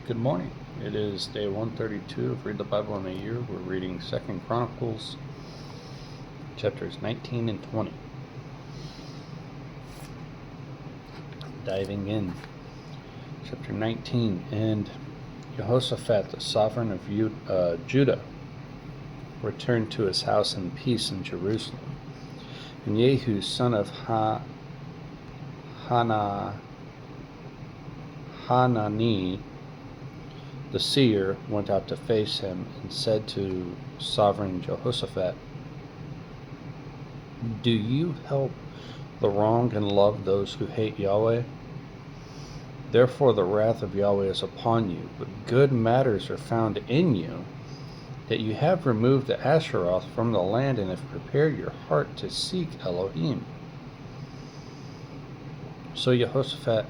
Good morning. It is day 132 of Read the Bible in a Year. We're reading 2 Chronicles chapters 19 and 20. Diving in. Chapter 19. And Jehoshaphat, the sovereign of Judah, returned to his house in peace in Jerusalem. And Jehu, son of Hanani, the seer, went out to face him and said to sovereign Jehoshaphat, "Do you help the wronged and love those who hate Yahweh? Therefore the wrath of Yahweh is upon you, but good matters are found in you, that you have removed the Asheroth from the land and have prepared your heart to seek Elohim." So Jehoshaphat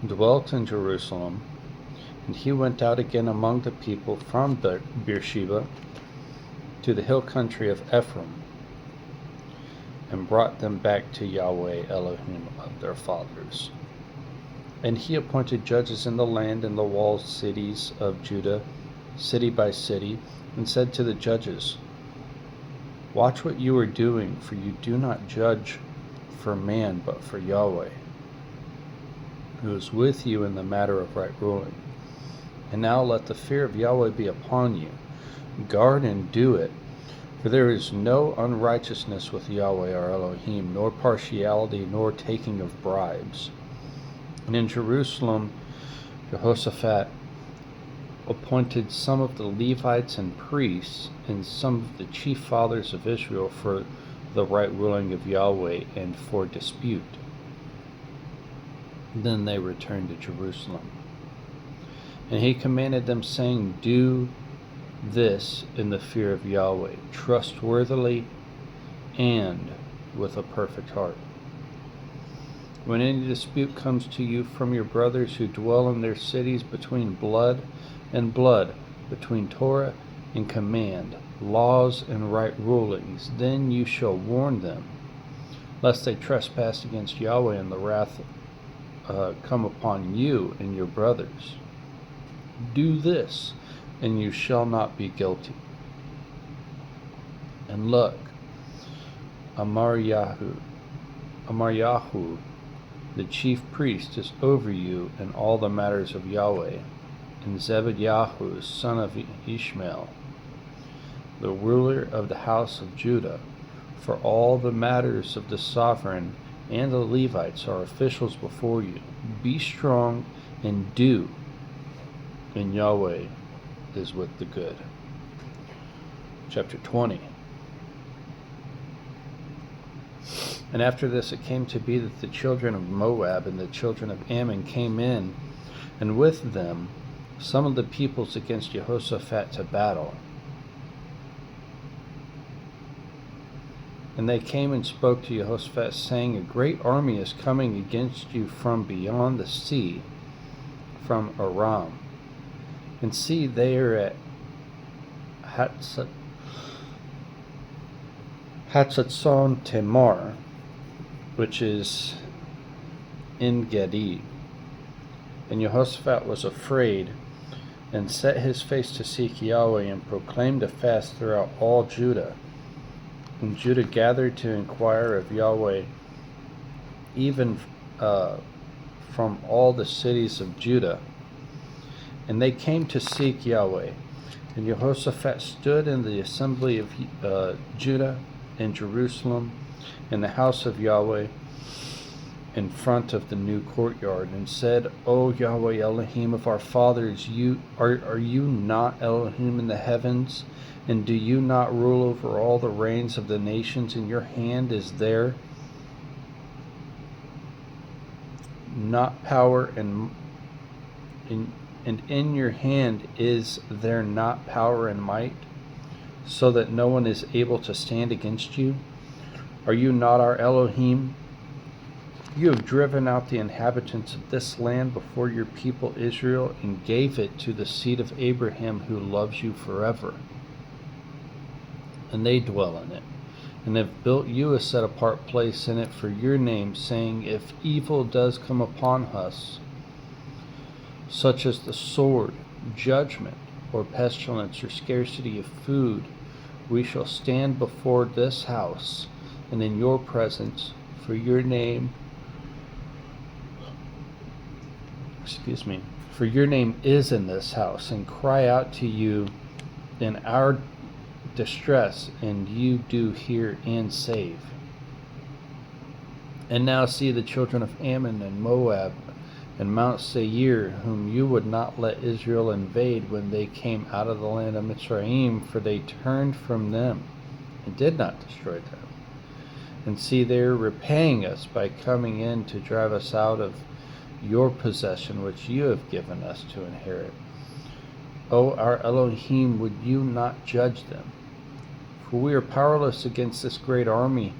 dwelt in Jerusalem, and he went out again among the people from Beersheba to the hill country of Ephraim, and brought them back to Yahweh Elohim of their fathers. And he appointed judges in the land and the walled cities of Judah, city by city, and said to the judges, "Watch what you are doing, for you do not judge for man, but for Yahweh, who is with you in the matter of right ruling. And now let the fear of Yahweh be upon you. Guard and do it, for there is no unrighteousness with Yahweh our Elohim, nor partiality, nor taking of bribes." And in Jerusalem, Jehoshaphat appointed some of the Levites and priests and some of the chief fathers of Israel for the right ruling of Yahweh and for dispute. Then they returned to Jerusalem. And he commanded them, saying, "Do this in the fear of Yahweh, trustworthily and with a perfect heart. When any dispute comes to you from your brothers who dwell in their cities between blood and blood, between Torah and command, laws and right rulings, then you shall warn them, lest they trespass against Yahweh and the wrath come upon you and your brothers. Do this, and you shall not be guilty. And look, Amaryahu, the chief priest, is over you in all the matters of Yahweh, and Zebediah, son of Ishmael, the ruler of the house of Judah, for all the matters of the sovereign and the Levites are officials before you. Be strong and do, and Yahweh is with the good." Chapter 20. And after this it came to be that the children of Moab and the children of Ammon came in, and with them some of the peoples against Jehoshaphat to battle. And they came and spoke to Jehoshaphat, saying, "A great army is coming against you from beyond the sea, from Aram. And see, they are at Hatzatzon Tamar, which is En Gedi." And Jehoshaphat was afraid, and set his face to seek Yahweh, and proclaimed a fast throughout all Judah. And Judah gathered to inquire of Yahweh, even from all the cities of Judah. And they came to seek Yahweh. And Jehoshaphat stood in the assembly of Judah and Jerusalem, in the house of Yahweh, in front of the new courtyard, and said, "O Yahweh Elohim of our fathers, are you not Elohim in the heavens? And do you not rule over all the reigns of the nations? In your hand is there not power, and in your hand is there not power and might, so that no one is able to stand against you? Are you not our Elohim? You have driven out the inhabitants of this land before your people Israel, and gave it to the seed of Abraham, who loves you forever. And they dwell in it, and have built you a set-apart place in it for your name, saying, if evil does come upon us, such as the sword, judgment, or pestilence, or scarcity of food, we shall stand before this house and in your presence, for your name for your name is in this house, and cry out to you in our distress, and you do hear and save. And now see the children of Ammon and Moab and Mount Seir, whom you would not let Israel invade when they came out of the land of Mitzrayim, for they turned from them and did not destroy them. And see, they are repaying us by coming in to drive us out of your possession, which you have given us to inherit. O our Elohim, would you not judge them? For we are powerless against this great army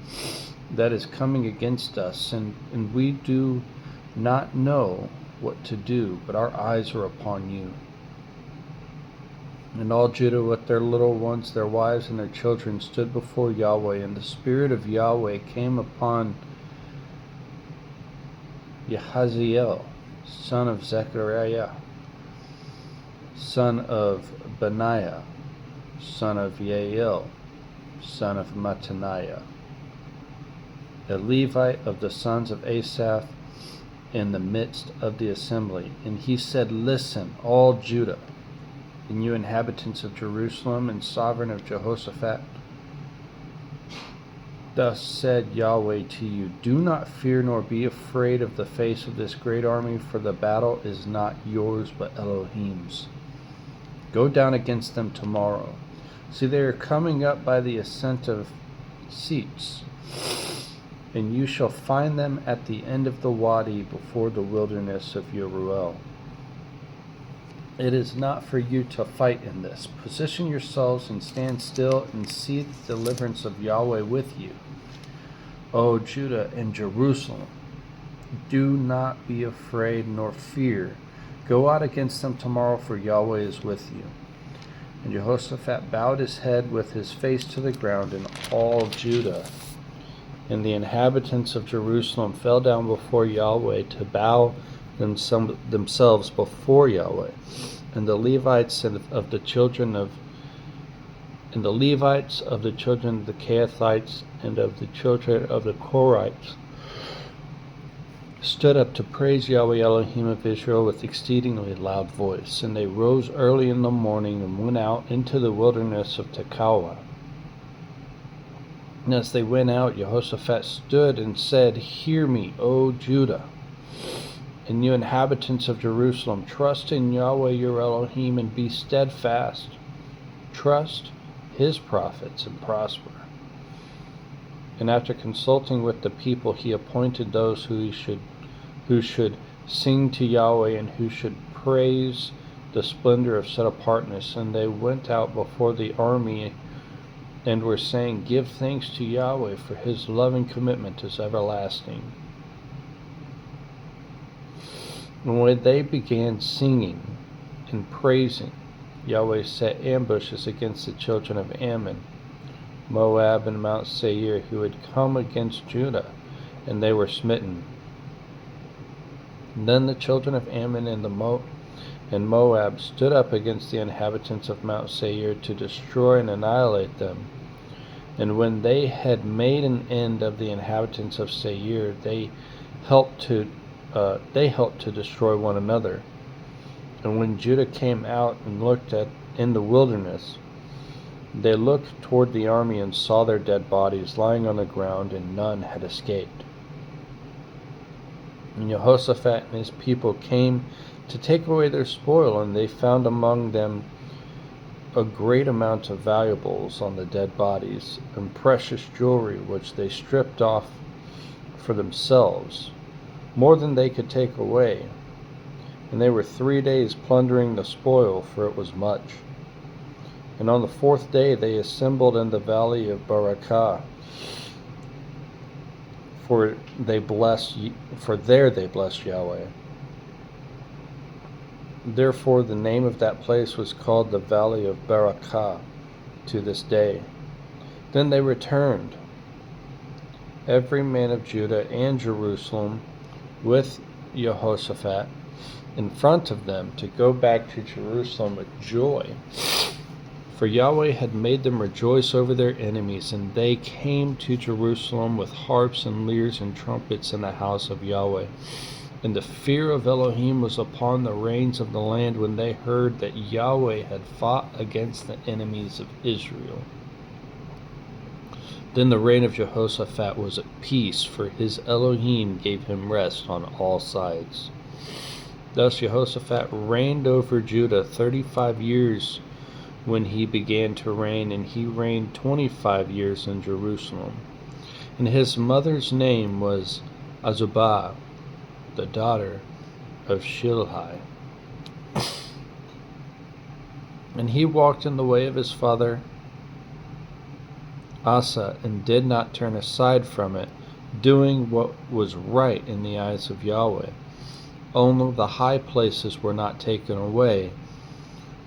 that is coming against us, and we do not know what to do, but our eyes are upon you. And all Judah with their little ones, their wives, and their children stood before Yahweh, and the Spirit of Yahweh came upon Yahaziel, son of Zechariah, son of Benaiah, son of Yael, son of Mattaniah, a Levite of the sons of Asaph, in the midst of the assembly. And he said, Listen, all Judah, and you inhabitants of Jerusalem, and sovereign of Jehoshaphat. Thus said Yahweh to you, Do not fear nor be afraid of the face of this great army, for the battle is not yours but Elohim's. Go down against them tomorrow. See, they are coming up by the ascent of Seats, and you shall find them at the end of the wadi before the wilderness of Yeruel. It is not for you to fight in this. Position yourselves and stand still and see the deliverance of Yahweh with you. O Judah and Jerusalem, do not be afraid nor fear. Go out against them tomorrow, for Yahweh is with you. And Jehoshaphat bowed his head with his face to the ground, and all Judah and the inhabitants of Jerusalem fell down before Yahweh to bow themselves before Yahweh. And the Levites of the children of the Kehathites and of the children of the Korites stood up to praise Yahweh Elohim of Israel with exceedingly loud voice. And they rose early in the morning and went out into the wilderness of Tekoa. And as they went out, Jehoshaphat stood and said, Hear me, O Judah, and you inhabitants of Jerusalem. Trust in Yahweh your Elohim and be steadfast. Trust his prophets and prosper. And after consulting with the people, he appointed those who should sing to Yahweh and who should praise the splendor of set apartness. And they went out before the army and were saying, Give thanks to Yahweh, for his loving commitment is everlasting. And when they began singing and praising, Yahweh set ambushes against the children of Ammon, Moab, and Mount Seir, who had come against Judah, and they were smitten. And then the children of Ammon and Moab stood up against the inhabitants of Mount Seir to destroy and annihilate them. And when they had made an end of the inhabitants of Seir, they helped to destroy one another. And when Judah came out and looked in the wilderness, they looked toward the army and saw their dead bodies lying on the ground, and none had escaped. And Jehoshaphat and his people came to take away their spoil, and they found among them a great amount of valuables on the dead bodies, and precious jewelry which they stripped off for themselves, more than they could take away. And they were 3 days plundering the spoil, for it was much. And on the 4th day they assembled in the valley of Barakah, for there they blessed Yahweh. Therefore the name of that place was called the Valley of Barakah to this day. Then they returned, every man of Judah and Jerusalem, with Jehoshaphat, in front of them to go back to Jerusalem with joy. For Yahweh had made them rejoice over their enemies, and they came to Jerusalem with harps and lyres and trumpets in the house of Yahweh. And the fear of Elohim was upon the reigns of the land when they heard that Yahweh had fought against the enemies of Israel. Then the reign of Jehoshaphat was at peace, for his Elohim gave him rest on all sides. Thus Jehoshaphat reigned over Judah 35 years when he began to reign, and he reigned 25 years in Jerusalem. And his mother's name was Azubah, the daughter of Shilhi. And he walked in the way of his father Asa, and did not turn aside from it, doing what was right in the eyes of Yahweh. Only the high places were not taken away,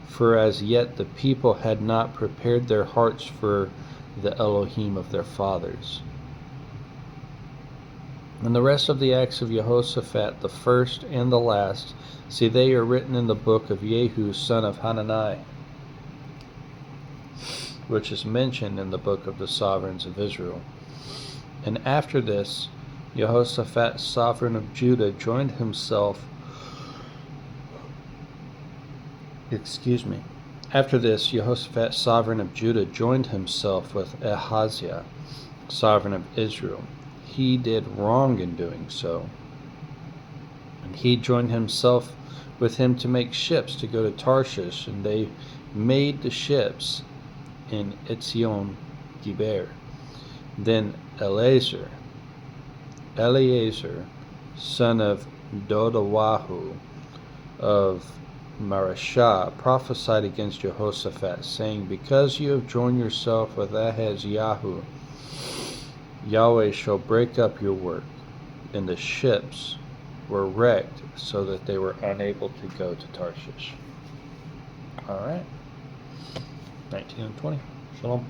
for as yet the people had not prepared their hearts for the Elohim of their fathers. And the rest of the acts of Jehoshaphat, the first and the last, see, they are written in the book of Jehu son of Hanani, which is mentioned in the book of the sovereigns of Israel. And after this, Jehoshaphat, sovereign of Judah, joined himself After this, Jehoshaphat, sovereign of Judah, joined himself with Ahaziah, sovereign of Israel. He did wrong in doing so. And he joined himself with him to make ships to go to Tarshish, and they made the ships in Etzion Geber. Then Eleazar, son of Dodawahu of Marashah, prophesied against Jehoshaphat, saying, Because you have joined yourself with Ahaziah, Yahweh shall break up your work. And the ships were wrecked so that they were unable to go to Tarshish. All right. 19 and 20. Shalom.